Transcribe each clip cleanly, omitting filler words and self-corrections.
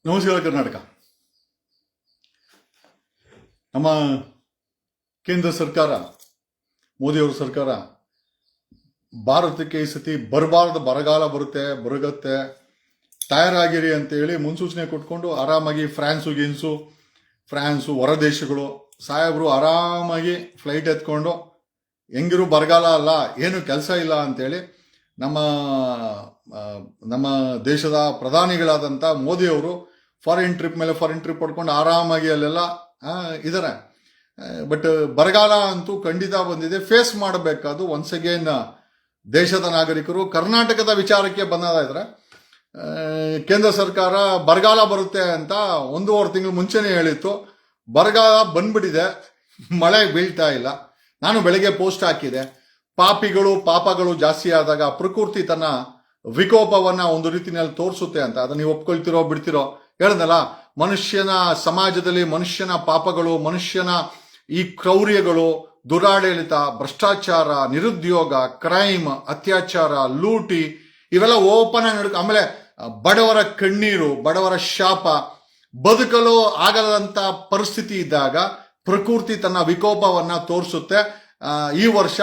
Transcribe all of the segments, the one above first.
ನಮಸ್ಕಾರ ಕರ್ನಾಟಕ. ನಮ್ಮ ಕೇಂದ್ರ ಸರ್ಕಾರ, ಮೋದಿಯವರ ಸರ್ಕಾರ ಭಾರತಕ್ಕೆ ಈ ಸತಿ ಬರಬಾರ್ದು ಬರಗಾಲ ಬರುಗತ್ತೆ ತಯಾರಾಗಿರಿ ಅಂತ ಹೇಳಿ ಮುನ್ಸೂಚನೆ ಕೊಟ್ಕೊಂಡು ಆರಾಮಾಗಿ ಫ್ರಾನ್ಸು ಹೊರ ದೇಶಗಳು ಸಾಹೇಬರು ಆರಾಮಾಗಿ ಫ್ಲೈಟ್ ಎತ್ಕೊಂಡು ಹೆಂಗಿರು ಬರಗಾಲ ಅಲ್ಲ, ಏನು ಕೆಲಸ ಇಲ್ಲ ಅಂತೇಳಿ ನಮ್ಮ ದೇಶದ ಪ್ರಧಾನಿಗಳಾದಂಥ ಮೋದಿಯವರು ಫಾರಿನ್ ಟ್ರಿಪ್ ಮೇಲೆ ಫಾರಿನ್ ಟ್ರಿಪ್ ಪಡ್ಕೊಂಡು ಆರಾಮಾಗಿ ಅಲ್ಲೆಲ್ಲ ಇದ್ದಾರೆ. ಬಟ್ ಬರಗಾಲ ಅಂತೂ ಖಂಡಿತ ಬಂದಿದೆ, ಫೇಸ್ ಮಾಡಬೇಕಾದ್ದು ಒನ್ಸ್ ಅಗೇನ್ ದೇಶದ ನಾಗರಿಕರು. ಕರ್ನಾಟಕದ ವಿಚಾರಕ್ಕೆ ಬಂದಿದ್ರೆ ಕೇಂದ್ರ ಸರ್ಕಾರ ಬರಗಾಲ ಬರುತ್ತೆ ಅಂತ 1.5 ತಿಂಗಳು ಮುಂಚೆನೇ ಹೇಳಿತ್ತು. ಬರಗಾಲ ಬಂದ್ಬಿಟ್ಟಿದೆ, ಮಳೆ ಬೀಳ್ತಾ ಇಲ್ಲ. ನಾನು ಬೆಳಗ್ಗೆ ಪೋಸ್ಟ್ ಹಾಕಿದೆ, ಪಾಪಗಳು ಜಾಸ್ತಿ ಆದಾಗ ಪ್ರಕೃತಿ ತನ್ನ ವಿಕೋಪವನ್ನ ಒಂದು ರೀತಿಯಲ್ಲಿ ತೋರಿಸುತ್ತೆ ಅಂತ. ಅದನ್ನ ನೀವು ಒಪ್ಕೊಳ್ತಿರೋ ಬಿಡ್ತಿರೋ ಹೇಳ್ದಲ್ಲ, ಮನುಷ್ಯನ ಸಮಾಜದಲ್ಲಿ ಮನುಷ್ಯನ ಪಾಪಗಳು, ಮನುಷ್ಯನ ಈ ಕ್ರೌರ್ಯಗಳು, ದುರಾಡಳಿತ, ಭ್ರಷ್ಟಾಚಾರ, ನಿರುದ್ಯೋಗ, ಕ್ರೈಮ್, ಅತ್ಯಾಚಾರ, ಲೂಟಿ ಇವೆಲ್ಲ ಓಪನ್ ಆಗಿ ಆಮೇಲೆ ಬಡವರ ಕಣ್ಣೀರು, ಬಡವರ ಶಾಪ, ಬದುಕಲು ಆಗದಂತ ಪರಿಸ್ಥಿತಿ ಇದ್ದಾಗ ಪ್ರಕೃತಿ ತನ್ನ ವಿಕೋಪವನ್ನ ತೋರಿಸುತ್ತೆ. ಈ ವರ್ಷ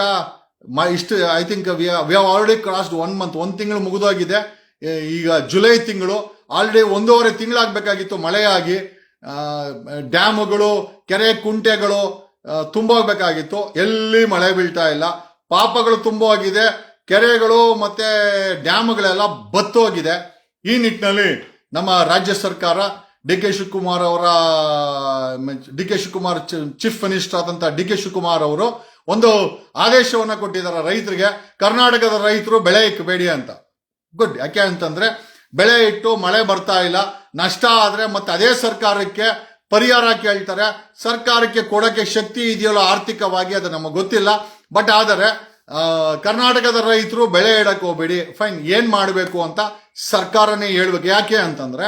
ಇಷ್ಟು I think we have already crossed 1 month, 1 ತಿಂಗಳು ಮುಗಿದೋಗಿದೆ. ಈಗ ಜುಲೈ ತಿಂಗಳು, ಆಲ್ರೆಡಿ 1.5 ತಿಂಗಳಾಗಬೇಕಾಗಿತ್ತು ಮಳೆಯಾಗಿ. ಡ್ಯಾಮುಗಳು, ಕೆರೆ ಕುಂಟೆಗಳು ತುಂಬೋಗ್ಬೇಕಾಗಿತ್ತು, ಎಲ್ಲಿ ಮಳೆ ಬೀಳ್ತಾ ಇಲ್ಲ. ಪಾಪಗಳು ತುಂಬೋಗಿದೆ, ಕೆರೆಗಳು ಮತ್ತೆ ಡ್ಯಾಮ್ಗಳೆಲ್ಲ ಬತ್ತೋಗಿದೆ. ಈ ನಿಟ್ಟಿನಲ್ಲಿ ನಮ್ಮ ರಾಜ್ಯ ಸರ್ಕಾರ D K Shivakumar chief minister ಆದಂತ ಡಿ ಕೆ ಶಿವಕುಮಾರ್ ಅವರು ಒಂದು ಆದೇಶವನ್ನ ಕೊಟ್ಟಿದ್ದಾರೆ ರೈತರಿಗೆ. ಕರ್ನಾಟಕದ ರೈತರು ಬೆಳೆ ಇಕ್ಕಬೇಡಿ ಅಂತ. ಗುಡ್. ಯಾಕೆ ಅಂತಂದ್ರೆ ಬೆಳೆ ಇಟ್ಟು ಮಳೆ ಬರ್ತಾ ಇಲ್ಲ, ನಷ್ಟ ಆದ್ರೆ ಮತ್ತೆ ಅದೇ ಸರ್ಕಾರಕ್ಕೆ ಪರಿಹಾರ ಕೇಳ್ತಾರೆ. ಸರ್ಕಾರಕ್ಕೆ ಕೊಡಕ್ಕೆ ಶಕ್ತಿ ಇದೆಯಲ್ಲ ಆರ್ಥಿಕವಾಗಿ, ಅದು ನಮಗೆ ಗೊತ್ತಿಲ್ಲ. ಬಟ್ ಆದರೆ ಕರ್ನಾಟಕದ ರೈತರು ಬೆಳೆ ಇಡಕ್ಕೆ ಹೋಗ್ಬೇಡಿ, ಫೈನ್, ಏನ್ ಮಾಡಬೇಕು ಅಂತ ಸರ್ಕಾರನೇ ಹೇಳ್ಬೇಕು. ಯಾಕೆ ಅಂತಂದ್ರೆ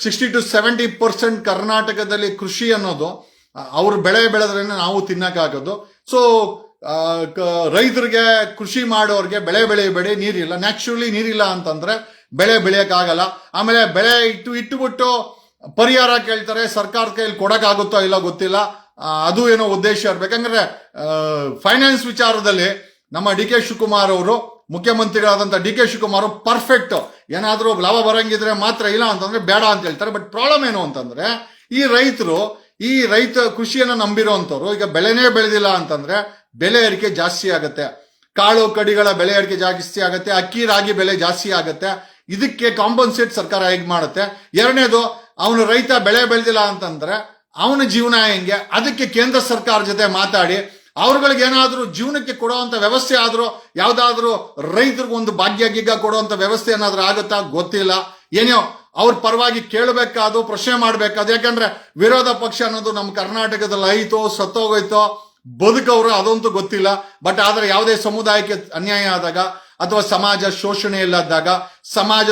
60 to 70% ಕರ್ನಾಟಕದಲ್ಲಿ ಕೃಷಿ ಅನ್ನೋದು ಅವ್ರು ಬೆಳೆ ಬೆಳೆದ್ರೆ ನಾವು ತಿನ್ನಕ್ಕಾಗೋದು. ಸೊ ರೈತರಿಗೆ, ಕೃಷಿ ಮಾಡೋರ್ಗೆ ಬೆಳೆ ಬೆಳೆಯಬೇಡಿ, ನೀರಿಲ್ಲ, ನ್ಯಾಚುರಲಿ ನೀರಿಲ್ಲ ಅಂತಂದ್ರೆ ಬೆಳೆ ಬೆಳೆಯಕ್ಕಾಗಲ್ಲ. ಆಮೇಲೆ ಬೆಳೆ ಇಟ್ಟುಬಿಟ್ಟು ಪರಿಹಾರ ಕೇಳ್ತಾರೆ, ಸರ್ಕಾರದ ಕೈಯಲ್ಲಿ ಕೊಡಕ್ಕಾಗುತ್ತೋ ಇಲ್ಲ ಗೊತ್ತಿಲ್ಲ. ಅದು ಏನೋ ಉದ್ದೇಶ ಇರ್ಬೇಕು. ಯಾಕಂದ್ರೆ ಫೈನಾನ್ಸ್ ವಿಚಾರದಲ್ಲಿ ನಮ್ಮ ಡಿ ಕೆ ಶಿವಕುಮಾರ್ ಅವರು, ಮುಖ್ಯಮಂತ್ರಿಗಳಾದಂಥ ಡಿ ಕೆ ಶಿವಕುಮಾರ್ ಪರ್ಫೆಕ್ಟ್. ಏನಾದ್ರೂ ಲಾಭ ಬರಂಗಿದ್ರೆ ಮಾತ್ರ, ಇಲ್ಲ ಅಂತಂದ್ರೆ ಬೇಡ ಅಂತ ಹೇಳ್ತಾರೆ. ಬಟ್ ಪ್ರಾಬ್ಲಮ್ ಏನು ಅಂತಂದ್ರೆ ಈ ರೈತ ಕೃಷಿಯನ್ನು ನಂಬಿರೋಂಥವ್ರು ಈಗ ಬೆಳೆನೇ ಬೆಳೆದಿಲ್ಲ ಅಂತಂದ್ರೆ ಬೆಲೆ ಏರಿಕೆ ಜಾಸ್ತಿ ಆಗುತ್ತೆ, ಕಾಳು ಕಡಿಗಳ ಬೆಲೆ ಏರಿಕೆ ಜಾಸ್ತಿ ಆಗುತ್ತೆ, ಅಕ್ಕಿ ರಾಗಿ ಬೆಲೆ ಜಾಸ್ತಿ ಆಗುತ್ತೆ. ಇದಕ್ಕೆ ಕಾಂಪನ್ಸೇಟ್ ಸರ್ಕಾರ ಹೇಗೆ ಮಾಡುತ್ತೆ? ಎರಡನೇದು, ಅವನು ರೈತ ಬೆಳೆ ಬೆಳೆದಿಲ್ಲ ಅಂತಂದ್ರೆ ಅವನ ಜೀವನ ಹೆಂಗೆ? ಅದಕ್ಕೆ ಕೇಂದ್ರ ಸರ್ಕಾರ ಜೊತೆ ಮಾತಾಡಿ ಅವ್ರಗಳಿಗೆ ಏನಾದ್ರೂ ಜೀವನಕ್ಕೆ ಕೊಡುವಂತ ವ್ಯವಸ್ಥೆ ಆದ್ರೂ, ಯಾವ್ದಾದ್ರು ರೈತರಿಗೆ ಒಂದು ಭಾಗ್ಯ ಗಿಗ್ಗ ಕೊಡುವಂತ ವ್ಯವಸ್ಥೆ ಏನಾದ್ರೂ ಆಗುತ್ತಾ ಗೊತ್ತಿಲ್ಲ. ಏನೋ ಅವ್ರ ಪರವಾಗಿ ಕೇಳಬೇಕಾದ್ರು, ಪ್ರಶ್ನೆ ಮಾಡಬೇಕಾದ್ರು. ಯಾಕಂದ್ರೆ ವಿರೋಧ ಪಕ್ಷ ಅನ್ನೋದು ನಮ್ಮ ಕರ್ನಾಟಕದಲ್ಲಿ ಐತೋ ಸತ್ತೋಗೋಯ್ತೋ ಬದುಕವ್ರು ಅದಂತೂ ಗೊತ್ತಿಲ್ಲ. ಬಟ್ ಆದ್ರೆ ಯಾವುದೇ ಸಮುದಾಯಕ್ಕೆ ಅನ್ಯಾಯ ಆದಾಗ ಅಥವಾ ಸಮಾಜ ಶೋಷಣೆ ಇಲ್ಲದಾಗ, ಸಮಾಜ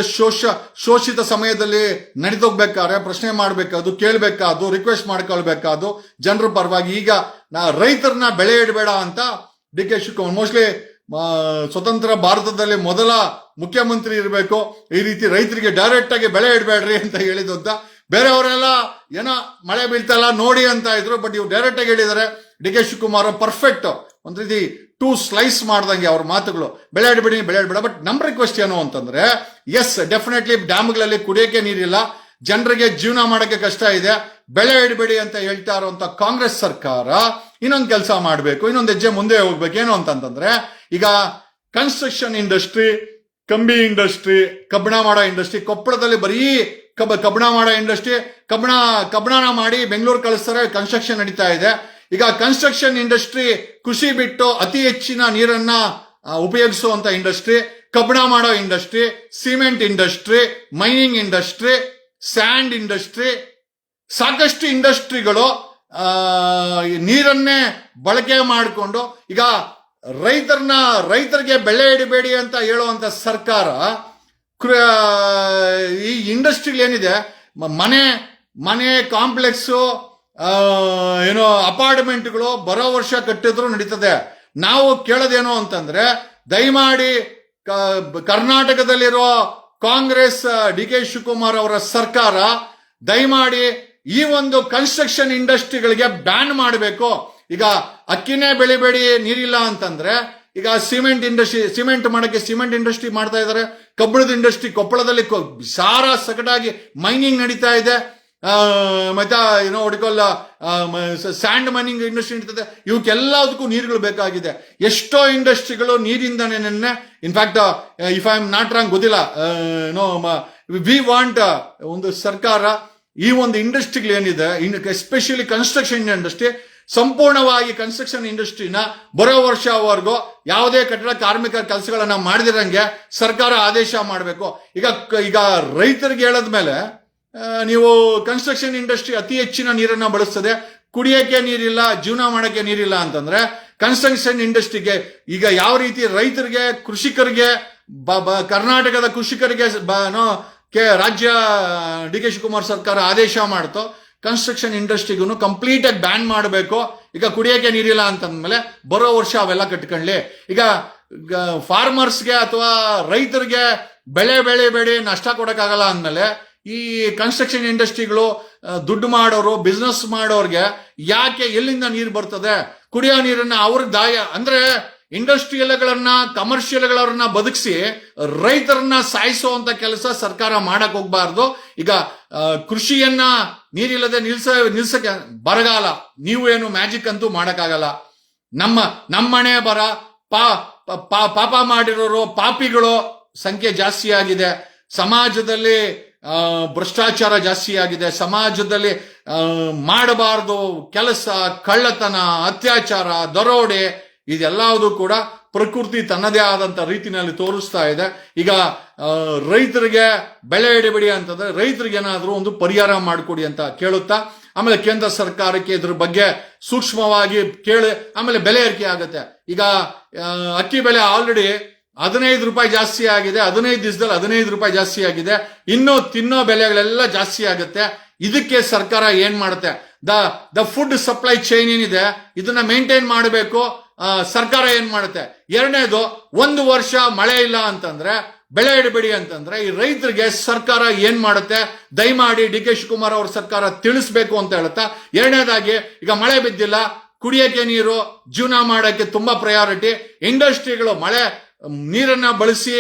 ಶೋಷಿತ ಸಮಯದಲ್ಲಿ ನಡೆದೋಗ್ಬೇಕಾದ್ರೆ ಪ್ರಶ್ನೆ ಮಾಡಬೇಕಾದ್ರು, ಕೇಳಬೇಕಾದ್ರು, ರಿಕ್ವೆಸ್ಟ್ ಮಾಡ್ಕೊಳ್ಬೇಕಾದ್ರು ಜನರ ಪರವಾಗಿ. ಈಗ ರೈತರನ್ನ ಬೆಳೆ ಇಡಬೇಡ ಅಂತ ಡಿ ಕೆ ಶಿವಕುಮಾರ್, ಮೋಸ್ಟ್ಲಿ ಸ್ವತಂತ್ರ ಭಾರತದಲ್ಲಿ ಮೊದಲ ಮುಖ್ಯಮಂತ್ರಿ ಇರಬೇಕು ಈ ರೀತಿ ರೈತರಿಗೆ ಡೈರೆಕ್ಟ್ ಆಗಿ ಬೆಳೆ ಇಡಬೇಡ್ರಿ ಅಂತ ಹೇಳಿದ್ದು ಅಂತ. ಬೇರೆಯವರೆಲ್ಲ ಏನೋ ಮಳೆ ಬೀಳ್ತಾ ಇಲ್ಲ ನೋಡಿ ಅಂತ ಇದ್ರು, ಬಟ್ ಇವ್ರು ಡೈರೆಕ್ಟ್ ಆಗಿ ಹೇಳಿದ್ದಾರೆ. ಡಿ ಕೆ ಶಿವಕುಮಾರ್ ಪರ್ಫೆಕ್ಟ್, ಒಂದ್ ರೀತಿ 2 ಸ್ಲೈಸ್ ಮಾಡ್ದಂಗೆ ಅವ್ರ ಮಾತುಗಳು. ಬೆಳೆ ಇಡಬೇಡಿ. ಬಟ್ ನಮ್ಮ ರಿಕ್ವೆಸ್ಟ್ ಏನು ಅಂತಂದ್ರೆ, ಎಸ್ ಡೆಫಿನೆಟ್ಲಿ ಡ್ಯಾಮ್ಗಳಲ್ಲಿ ಕುಡಿಯೋಕೆ ನೀರಿಲ್ಲ, ಜನರಿಗೆ ಜೀವನ ಮಾಡಕ್ಕೆ ಕಷ್ಟ ಇದೆ, ಬೆಳೆ ಇಡಬೇಡಿ ಅಂತ ಹೇಳ್ತಾ ಇರುವಂತ ಕಾಂಗ್ರೆಸ್ ಸರ್ಕಾರ ಇನ್ನೊಂದು ಕೆಲಸ ಮಾಡಬೇಕು, ಇನ್ನೊಂದು ಹೆಜ್ಜೆ ಮುಂದೆ ಹೋಗ್ಬೇಕು. ಏನು ಅಂತಂದ್ರೆ, ಈಗ ಕನ್ಸ್ಟ್ರಕ್ಷನ್ ಇಂಡಸ್ಟ್ರಿ, ಕಂಬಿ ಇಂಡಸ್ಟ್ರಿ, ಕಬ್ಬಣ ಮಾಡೋ ಇಂಡಸ್ಟ್ರಿ, ಕೊಪ್ಪಳದಲ್ಲಿ ಬರೀ ಕಬ್ಬಣ ಮಾಡೋ ಇಂಡಸ್ಟ್ರಿ, ಕಬ್ಬಣ ಮಾಡಿ ಬೆಂಗಳೂರು ಕಳಿಸ್ತಾರೆ, ಕನ್ಸ್ಟ್ರಕ್ಷನ್ ನಡೀತಾ ಇದೆ. ಈಗ ಕನ್ಸ್ಟ್ರಕ್ಷನ್ ಇಂಡಸ್ಟ್ರಿ ಕೃಷಿ ಬಿಟ್ಟು ಅತಿ ಹೆಚ್ಚಿನ ನೀರನ್ನ ಉಪಯೋಗಿಸುವಂತ ಇಂಡಸ್ಟ್ರಿ, ಕಬ್ಬಣ ಮಾಡೋ industry, cement industry, mining industry, sand industry, ಸಾಕಷ್ಟು ಇಂಡಸ್ಟ್ರಿಗಳು ನೀರನ್ನೇ ಬಳಕೆ ಮಾಡಿಕೊಂಡು ಈಗ ರೈತರಿಗೆ ಬೆಳೆ ಇಡಬೇಡಿ ಅಂತ ಹೇಳುವಂತ ಸರ್ಕಾರ ಈ ಇಂಡಸ್ಟ್ರಿ ಏನಿದೆ, ಮನೆ ಕಾಂಪ್ಲೆಕ್ಸು, ಏನೋ ಅಪಾರ್ಟ್ಮೆಂಟ್ಗಳು ಬರೋ ವರ್ಷ ಕಟ್ಟಿದ್ರು ನಡೀತದೆ. ನಾವು ಕೇಳೋದೇನು ಅಂತಂದ್ರೆ, ದಯಮಾಡಿ ಕರ್ನಾಟಕದಲ್ಲಿರೋ ಕಾಂಗ್ರೆಸ್ ಡಿ ಕೆ ಶಿವಕುಮಾರ್ ಅವರ ಸರ್ಕಾರ ದಯಮಾಡಿ ಈ ಒಂದು ಕನ್ಸ್ಟ್ರಕ್ಷನ್ ಇಂಡಸ್ಟ್ರಿಗಳಿಗೆ ಬ್ಯಾನ್ ಮಾಡಬೇಕು. ಈಗ ಅಕ್ಕಿನೇ ಬೆಳಿಬೇಡಿ ನೀರಿಲ್ಲ ಅಂತಂದ್ರೆ ಈಗ ಸಿಮೆಂಟ್ ಮಾಡಕ್ಕೆ ಸಿಮೆಂಟ್ ಇಂಡಸ್ಟ್ರಿ ಮಾಡ್ತಾ ಇದ್ದಾರೆ. ಕಬ್ಬಿಣದ ಇಂಡಸ್ಟ್ರಿ ಕೊಪ್ಪಳದಲ್ಲಿ ಸಗಟಾಗಿ ಮೈನಿಂಗ್ ನಡೀತಾ ಇದೆ. ಮತ್ತೆ ಏನೋ ಹೊಡಿಕೊಲ್ಲ ಸ್ಯಾಂಡ್ ಮೈನಿಂಗ್ ಇಂಡಸ್ಟ್ರಿ ನಡೀತದೆ. ಇವಕ್ಕೆಲ್ಲದಕ್ಕೂ ನೀರುಗಳು ಬೇಕಾಗಿದೆ. ಎಷ್ಟೋ ಇಂಡಸ್ಟ್ರಿಗಳು ನೀರಿಂದನೇ in fact if I am not wrong ಗೊತ್ತಿಲ್ಲ, ವಿ ವಾಂಟ್ ಒಂದು ಸರ್ಕಾರ ಈ ಒಂದು ಇಂಡಸ್ಟ್ರಿಗಳು ಏನಿದೆ, ಎಸ್ಪೆಷಲಿ ಕನ್ಸ್ಟ್ರಕ್ಷನ್ ಇಂಡಸ್ಟ್ರಿ, ಸಂಪೂರ್ಣವಾಗಿ ಕನ್ಸ್ಟ್ರಕ್ಷನ್ ಇಂಡಸ್ಟ್ರಿನ ಬರೋ ವರ್ಷವರೆಗೂ ಯಾವುದೇ ಕಟ್ಟಡ ಕಾರ್ಮಿಕರ ಕೆಲಸಗಳನ್ನ ಮಾಡದಿರಂಗೆ ಸರ್ಕಾರ ಆದೇಶ ಮಾಡಬೇಕು. ಈಗ ರೈತರಿಗೆ ಹೇಳದ್ಮೇಲೆ ನೀವು ಕನ್ಸ್ಟ್ರಕ್ಷನ್ ಇಂಡಸ್ಟ್ರಿ ಅತಿ ಹೆಚ್ಚಿನ ನೀರನ್ನ ಬಳಸ್ತದೆ, ಕುಡಿಯಕ್ಕೆ ನೀರಿಲ್ಲ, ಜೀವನ ಮಾಡಕ್ಕೆ ನೀರಿಲ್ಲ ಅಂತಂದ್ರೆ ಕನ್ಸ್ಟ್ರಕ್ಷನ್ ಇಂಡಸ್ಟ್ರಿಗೆ ಈಗ ಯಾವ ರೀತಿ ರೈತರಿಗೆ, ಕೃಷಿಕರಿಗೆ, ಕರ್ನಾಟಕದ ಕೃಷಿಕರಿಗೆ ರಾಜ್ಯ ಡಿ ಕೆ ಶಿವಕುಮಾರ್ ಸರ್ಕಾರ ಆದೇಶ ಮಾಡ್ತೋ, ಕನ್ಸ್ಟ್ರಕ್ಷನ್ ಇಂಡಸ್ಟ್ರಿಗೂ ಕಂಪ್ಲೀಟ್ ಆಗಿ ಬ್ಯಾನ್ ಮಾಡಬೇಕು. ಈಗ ಕುಡಿಯಕ್ಕೆ ನೀರಿಲ್ಲ ಅಂತಂದ್ಮೇಲೆ ಬರೋ ವರ್ಷ ಅವೆಲ್ಲ ಕಟ್ಕೊಳ್ಳಿ. ಈಗ ಫಾರ್ಮರ್ಸ್ಗೆ ಅಥವಾ ರೈತರಿಗೆ ಬೆಳೆ ನಷ್ಟ ಕೊಡಕ್ಕಾಗಲ್ಲ ಅಂದ್ಮೇಲೆ ಈ ಕನ್ಸ್ಟ್ರಕ್ಷನ್ ಇಂಡಸ್ಟ್ರಿಗಳು ದುಡ್ಡು ಮಾಡೋರು, ಬಿಸ್ನೆಸ್ ಮಾಡೋರ್ಗೆ ಯಾಕೆ ಎಲ್ಲಿಂದ ನೀರು ಬರ್ತದೆ? ಕುಡಿಯೋ ನೀರನ್ನ ಅವ್ರಿಗೆ ಅಂದ್ರೆ ಇಂಡಸ್ಟ್ರಿಯಲ್ಗಳನ್ನ, ಕಮರ್ಷಿಯಲ್ಗಳನ್ನ ಬದುಕಿಸಿ ರೈತರನ್ನ ಸಾಯಿಸುವಂತ ಕೆಲಸ ಸರ್ಕಾರ ಮಾಡಕ್ ಹೋಗ್ಬಾರ್ದು. ಈಗ ಕೃಷಿಯನ್ನ ನೀರಿಲ್ಲದೆ ನಿಲ್ಸಕ್ಕೆ ಬರಗಾಲ, ನೀವು ಏನು ಮ್ಯಾಜಿಕ್ ಅಂತೂ ಮಾಡಕ್ಕಾಗಲ್ಲ. ನಮ್ಮನೆ ಬರ ಪಾಪ ಮಾಡಿರೋರು, ಪಾಪಿಗಳು ಸಂಖ್ಯೆ ಜಾಸ್ತಿ ಆಗಿದೆ. ಸಮಾಜದಲ್ಲಿ ಭ್ರಷ್ಟಾಚಾರ ಜಾಸ್ತಿ ಆಗಿದೆ. ಸಮಾಜದಲ್ಲಿ ಮಾಡಬಾರ್ದು ಕೆಲಸ, ಕಳ್ಳತನ, ಅತ್ಯಾಚಾರ, ದರೋಡೆ ಇದೆಲ್ಲವೂ ಕೂಡ ಪ್ರಕೃತಿ ತನ್ನದೇ ಆದಂತ ರೀತಿನಲ್ಲಿ ತೋರಿಸ್ತಾ ಇದೆ. ಈಗ ರೈತರಿಗೆ ಬೆಳೆ ಹಿಡಿಬಿಡಿ ಅಂತಂದ್ರೆ ರೈತರಿಗೆ ಏನಾದ್ರೂ ಒಂದು ಪರಿಹಾರ ಮಾಡಿಕೊಡಿ ಅಂತ ಕೇಳುತ್ತಾ, ಆಮೇಲೆ ಕೇಂದ್ರ ಸರ್ಕಾರಕ್ಕೆ ಇದ್ರ ಬಗ್ಗೆ ಸೂಕ್ಷ್ಮವಾಗಿ ಕೇಳಿ ಆಮೇಲೆ ಬೆಲೆ ಏರಿಕೆ ಆಗುತ್ತೆ. ಈಗ ಅಕ್ಕಿ ಬೆಲೆ ಆಲ್ರೆಡಿ 15 ರೂಪಾಯಿ ಜಾಸ್ತಿ ಆಗಿದೆ. 15 ದಿವಸದಲ್ಲಿ 15 ರೂಪಾಯಿ ಜಾಸ್ತಿ ಆಗಿದೆ. ಇನ್ನು ತಿನ್ನೋ ಬೆಲೆಗಳೆಲ್ಲ ಜಾಸ್ತಿ ಆಗುತ್ತೆ. ಇದಕ್ಕೆ ಸರ್ಕಾರ ಏನ್ ಮಾಡುತ್ತೆ? ದ ಫುಡ್ ಸಪ್ಲೈ ಚೈನ್ ಏನಿದೆ ಇದನ್ನ ಮೇಂಟೈನ್ ಮಾಡಬೇಕು. ಸರ್ಕಾರ ಏನ್ ಮಾಡುತ್ತೆ? ಎರಡನೇದು, 1 ವರ್ಷ ಮಳೆ ಇಲ್ಲ ಅಂತಂದ್ರೆ ಬೆಳೆ ಇಡಬೇಡಿ ಅಂತಂದ್ರೆ ಈ ರೈತರಿಗೆ ಸರ್ಕಾರ ಏನ್ ಮಾಡುತ್ತೆ? ದಯಮಾಡಿ ಡಿ ಕೆ ಶಿವಕುಮಾರ್ ಅವ್ರ ಸರ್ಕಾರ ತಿಳಿಸ್ಬೇಕು ಅಂತ ಹೇಳುತ್ತಾ, ಎರಡನೇದಾಗಿ ಈಗ ಮಳೆ ಬಿದ್ದಿಲ್ಲ, ಕುಡಿಯಕ್ಕೆ ನೀರು, ಜೀವನ ಮಾಡಕ್ಕೆ ತುಂಬಾ ಪ್ರಯಾರಿಟಿ. ಇಂಡಸ್ಟ್ರಿಗಳು ನೀರನ್ನ ಬಳಸಿ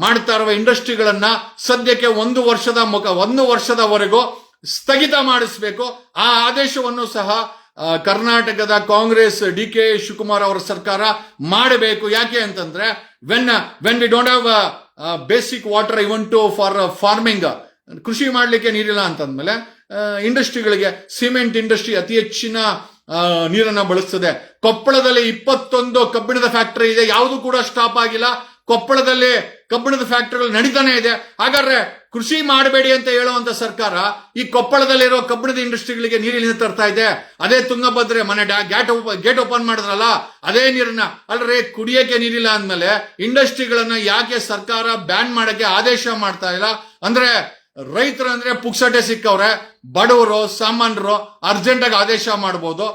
ಮಾಡ್ತಾ ಇರುವ ಇಂಡಸ್ಟ್ರಿಗಳನ್ನ ಸದ್ಯಕ್ಕೆ 1 ವರ್ಷದವರೆಗೂ ಸ್ಥಗಿತ ಮಾಡಿಸಬೇಕು. ಆ ಆದೇಶವನ್ನು ಸಹ ಕರ್ನಾಟಕದ ಕಾಂಗ್ರೆಸ್ ಡಿ ಕೆ ಶಿವಕುಮಾರ್ ಅವರ ಸರ್ಕಾರ ಮಾಡಬೇಕು. ಯಾಕೆ ಅಂತಂದ್ರೆ when we don't have basic water even to for farming, ಕೃಷಿ ಮಾಡ್ಲಿಕ್ಕೆ ನೀರಿಲ್ಲ ಅಂತಂದ್ಮೇಲೆ ಇಂಡಸ್ಟ್ರಿಗಳಿಗೆ, ಸಿಮೆಂಟ್ ಇಂಡಸ್ಟ್ರಿ ಅತಿ ಹೆಚ್ಚಿನ ನೀರನ್ನ ಬಳಸ್ತದೆ. ಕೊಪ್ಪಳದಲ್ಲಿ 21 ಕಬ್ಬಿಣದ ಫ್ಯಾಕ್ಟರಿ ಇದೆ, ಯಾವುದು ಕೂಡ ಸ್ಟಾಪ್ ಆಗಿಲ್ಲ. ಕೊಪ್ಪಳದಲ್ಲಿ ಕಬ್ಬಿಣದ ಫ್ಯಾಕ್ಟರಿಗಳು ನಡೀತಾನೆ ಇದೆ. ಹಾಗಾದ್ರೆ ಕೃಷಿ ಮಾಡಬೇಡಿ ಅಂತ ಹೇಳುವಂತ ಸರ್ಕಾರ ಈ ಕೊಪ್ಪಳದಲ್ಲಿರೋ ಕಬ್ಬಿಣದ ಇಂಡಸ್ಟ್ರಿಗಳಿಗೆ ನೀರಿನ ತರ್ತಾ ಇದೆ. ಅದೇ ತುಂಗಭದ್ರೆ ಮನೆ ಗೇಟ್ ಓಪನ್ ಮಾಡಿದ್ರಲ್ಲ, ಅದೇ ನೀರನ್ನ ಅಲ್ರಿ ಕುಡಿಯಕ್ಕೆ ನೀರಿಲ್ಲ ಅಂದ್ಮೇಲೆ ಇಂಡಸ್ಟ್ರಿಗಳನ್ನ ಯಾಕೆ ಸರ್ಕಾರ ಬ್ಯಾನ್ ಮಾಡಕ್ಕೆ ಆದೇಶ ಮಾಡ್ತಾ ಇಲ್ಲ? ಅಂದ್ರೆ ರೈತರು ಅಂದ್ರೆ ಪುಕ್ಸಟೆ ಸಿಕ್ಕವ್ರೆ, ಬಡವರು, ಸಾಮಾನ್ಯರು ಅರ್ಜೆಂಟ್ ಆಗಿ ಆದೇಶ ಮಾಡಬಹುದು.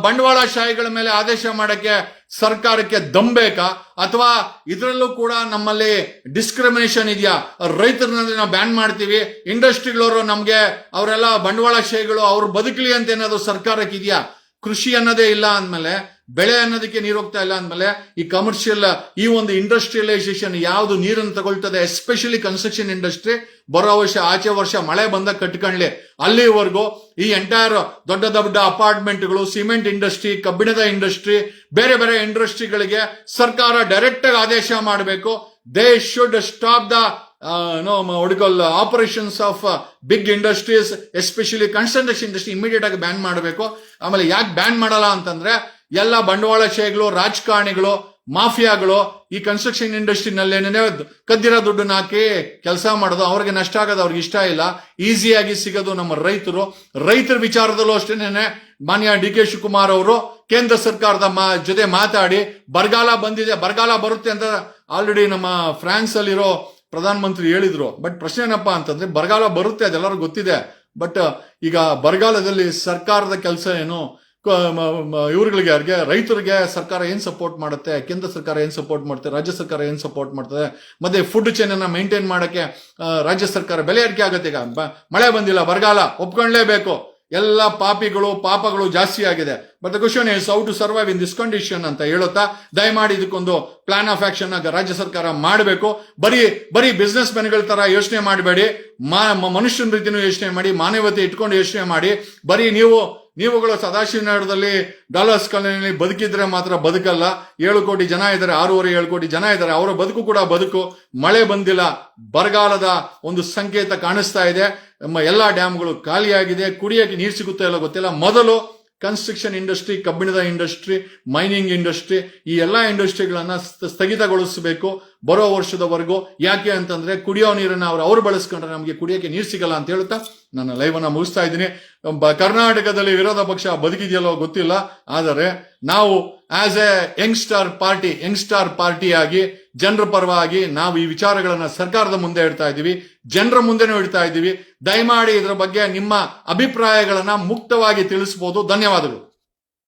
ಬಂಡವಾಳಶಾಹಿಗಳ ಮೇಲೆ ಆದೇಶ ಮಾಡಕ್ಕೆ ಸರ್ಕಾರಕ್ಕೆ ದಮ್ ಬೇಕಾ? ಅಥವಾ ಇದರಲ್ಲೂ ಕೂಡ ನಮ್ಮಲ್ಲಿ ಡಿಸ್ಕ್ರಿಮಿನೇಷನ್ ಇದೆಯಾ? ರೈತರನ್ನ ನಾವು ಬ್ಯಾನ್ ಮಾಡ್ತೀವಿ, ಇಂಡಸ್ಟ್ರಿಗಳವರು ನಮ್ಗೆ ಅವರೆಲ್ಲ ಬಂಡವಾಳಶಾಹಿಗಳು, ಅವ್ರು ಬದುಕಲಿ ಅಂತ ಏನಾದ್ರು ಸರ್ಕಾರಕ್ಕೆ ಇದೆಯಾ? ಕೃಷಿ ಅನ್ನೋದೇ ಇಲ್ಲ ಅಂದ್ಮೇಲೆ, ಬೆಳೆ ಅನ್ನೋದಕ್ಕೆ ನೀರು ಹೋಗ್ತಾ ಇಲ್ಲ ಅಂದ್ಮೇಲೆ ಈ ಕಮರ್ಷಿಯಲ್ ಈ ಒಂದು ಇಂಡಸ್ಟ್ರಿಯಲೈಸೇಷನ್ ಯಾವ್ದು ನೀರನ್ನು ತಗೊಳ್ತದೆ, ಎಸ್ಪೆಷಲಿ ಕನ್ಸ್ಟ್ರಕ್ಷನ್ ಇಂಡಸ್ಟ್ರಿ, ಬರೋ ವರ್ಷ ಆಚೆ ವರ್ಷ ಮಳೆ ಬಂದಾಗ ಕಟ್ಕೊಳ್ಳಿ. ಅಲ್ಲಿವರೆಗೂ ಈ ಎಂಟೈರ್ ದೊಡ್ಡ ದೊಡ್ಡ ಅಪಾರ್ಟ್ಮೆಂಟ್ಗಳು, ಸಿಮೆಂಟ್ ಇಂಡಸ್ಟ್ರಿ, ಕಬ್ಬಿಣದ ಇಂಡಸ್ಟ್ರಿ, ಬೇರೆ ಬೇರೆ ಇಂಡಸ್ಟ್ರಿಗಳಿಗೆ ಸರ್ಕಾರ ಡೈರೆಕ್ಟ್ ಆಗಿ ಆದೇಶ ಮಾಡಬೇಕು. They should stop the operations of big industries, especially construction industry immediate ಆಗಿ ಬ್ಯಾನ್ ಮಾಡಬೇಕು. ಆಮೇಲೆ ಯಾಕೆ ಬ್ಯಾನ್ ಮಾಡಲ್ಲ ಅಂತಂದ್ರೆ ಎಲ್ಲ ಬಂಡವಾಳಶಾಹಿಗಳು, ರಾಜಕಾರಣಿಗಳು, ಮಾಫಿಯಾಗಳು ಈ ಕನ್ಸ್ಟ್ರಕ್ಷನ್ ಇಂಡಸ್ಟ್ರಿನಲ್ಲಿ ಏನೇನೇ ಕದ್ದಿರೋ ದುಡ್ಡನ್ನ ಹಾಕಿ ಕೆಲಸ ಮಾಡೋದು, ಅವ್ರಿಗೆ ನಷ್ಟ ಆಗೋದು ಅವ್ರಿಗೆ ಇಷ್ಟ ಇಲ್ಲ. ಈಸಿಯಾಗಿ ಸಿಗೋದು ನಮ್ಮ ರೈತರ ವಿಚಾರದಲ್ಲೂ ಅಷ್ಟೇನೆ ಮಾನ್ಯ ಡಿ ಕೆ ಶಿವಕುಮಾರ್ ಅವರು ಕೇಂದ್ರ ಸರ್ಕಾರದ ಜೊತೆ ಮಾತಾಡಿ ಬರಗಾಲ ಬಂದಿದೆ, ಬರಗಾಲ ಬರುತ್ತೆ ಅಂತ ಆಲ್ರೆಡಿ ನಮ್ಮ ಫ್ರಾನ್ಸ್ ಅಲ್ಲಿರೋ ಪ್ರಧಾನಮಂತ್ರಿ ಹೇಳಿದ್ರು. ಬಟ್ ಪ್ರಶ್ನೆ ಏನಪ್ಪಾ ಅಂತಂದ್ರೆ ಬರಗಾಲ ಬರುತ್ತೆ, ಅದೆಲ್ಲರೂ ಗೊತ್ತಿದೆ. ಬಟ್ ಈಗ ಬರಗಾಲದಲ್ಲಿ ಸರ್ಕಾರದ ಕೆಲಸ ಏನು? ಇವ್ರುಗಳಿಗೆ ಯಾರಿಗೆ ರೈತರಿಗೆ ಸರ್ಕಾರ ಏನ್ ಸಪೋರ್ಟ್ ಮಾಡುತ್ತೆ, ಕೇಂದ್ರ ಸರ್ಕಾರ ಏನ್ ಸಪೋರ್ಟ್ ಮಾಡುತ್ತೆ, ರಾಜ್ಯ ಸರ್ಕಾರ ಏನ್ ಸಪೋರ್ಟ್ ಮಾಡ್ತದೆ, ಮತ್ತೆ ಫುಡ್ ಚೈನ್ ಅನ್ನ ಮೇಂಟೈನ್ ಮಾಡಕ್ಕೆ ರಾಜ್ಯ ಸರ್ಕಾರ ಬೆಲೆ ಏರಿಕೆ ಆಗುತ್ತೆ. ಈಗ ಮಳೆ ಬಂದಿಲ್ಲ, ಬರಗಾಲ ಒಪ್ಕೊಳ್ಳೇಬೇಕು. ಎಲ್ಲ ಪಾಪಗಳು ಜಾಸ್ತಿ ಆಗಿದೆ. But the question is how to survive in this condition ಅಂತ ಹೇಳುತ್ತಾ ದಯಮಾಡಿ ಇದಕ್ಕೊಂದು ಪ್ಲಾನ್ ಆಫ್ ಆಕ್ಷನ್ ರಾಜ್ಯ ಸರ್ಕಾರ ಮಾಡಬೇಕು. ಬರೀ ಬಿಸ್ನೆಸ್ ಮೆನ್ಗಳ ತರ ಯೋಚನೆ ಮಾಡಬೇಡಿ, ಮನುಷ್ಯನ ರೀತಿನೂ ಯೋಚನೆ ಮಾಡಿ, ಮಾನವತೆ ಇಟ್ಕೊಂಡು ಯೋಚನೆ ಮಾಡಿ. ಬರೀ ನೀವುಗಳು ಸದಾಶಿವನಗರದಲ್ಲಿ ಡಾಲರ್ಸ್ ಕಾಲೋನಿಯಲ್ಲಿ ಬದುಕಿದ್ರೆ ಮಾತ್ರ ಬದುಕಲ್ಲ. 7 ಕೋಟಿ ಜನ ಇದ್ದಾರೆ, 6.5-7 ಕೋಟಿ ಜನ ಇದ್ದಾರೆ. ಅವರ ಬದುಕು ಕೂಡ ಬದುಕು. ಮಳೆ ಬಂದಿಲ್ಲ, ಬರಗಾಲದ ಒಂದು ಸಂಕೇತ ಕಾಣಿಸ್ತಾ ಇದೆ. ನಮ್ಮ ಎಲ್ಲಾ ಡ್ಯಾಮ್ಗಳು ಖಾಲಿಯಾಗಿದೆ. ಕುಡಿಯಕ್ಕೆ ನೀರು ಸಿಗುತ್ತಾ ಇಲ್ಲ ಗೊತ್ತಿಲ್ಲ. ಮೊದಲು ಕನ್ಸ್ಟ್ರಕ್ಷನ್ ಇಂಡಸ್ಟ್ರಿ, ಕಬ್ಬಿಣದ ಇಂಡಸ್ಟ್ರಿ, ಮೈನಿಂಗ್ ಇಂಡಸ್ಟ್ರಿ, ಈ ಎಲ್ಲಾ ಇಂಡಸ್ಟ್ರಿಗಳನ್ನ ಸ್ಥಗಿತಗೊಳಿಸಬೇಕು ಬರೋ ವರ್ಷದವರೆಗೂ. ಯಾಕೆ ಅಂತಂದ್ರೆ ಕುಡಿಯೋ ನೀರನ್ನ ಅವ್ರು ಬಳಸ್ಕೊಂಡ್ರೆ ನಮಗೆ ಕುಡಿಯೋಕೆ ನೀರು ಸಿಗಲ್ಲ ಅಂತ ಹೇಳ್ತಾ ನನ್ನ ಲೈವ್ ಅನ್ನ ಮುಗಿಸ್ತಾ ಇದ್ದೀನಿ. ಕರ್ನಾಟಕದಲ್ಲಿ ವಿರೋಧ ಪಕ್ಷ ಬದುಕಿದೆಯಲ್ಲೋ ಗೊತ್ತಿಲ್ಲ, ಆದರೆ ನಾವು ಆಸ್ ಎ ಯಂಗ್ಸ್ಟಾರ್ ಪಾರ್ಟಿಯಾಗಿ ಜನರ ಪರವಾಗಿ ನಾವು ಈ ವಿಚಾರಗಳನ್ನ ಸರ್ಕಾರದ ಮುಂದೆ ಇಡ್ತಾ ಇದ್ದೀವಿ, ಜನರ ಮುಂದೆನೂ ಇಡ್ತಾ ಇದ್ದೀವಿ. ದಯಮಾಡಿ ಇದರ ಬಗ್ಗೆ ನಿಮ್ಮ ಅಭಿಪ್ರಾಯಗಳನ್ನ ಮುಕ್ತವಾಗಿ ತಿಳಿಸಬಹುದು. ಧನ್ಯವಾದಗಳು.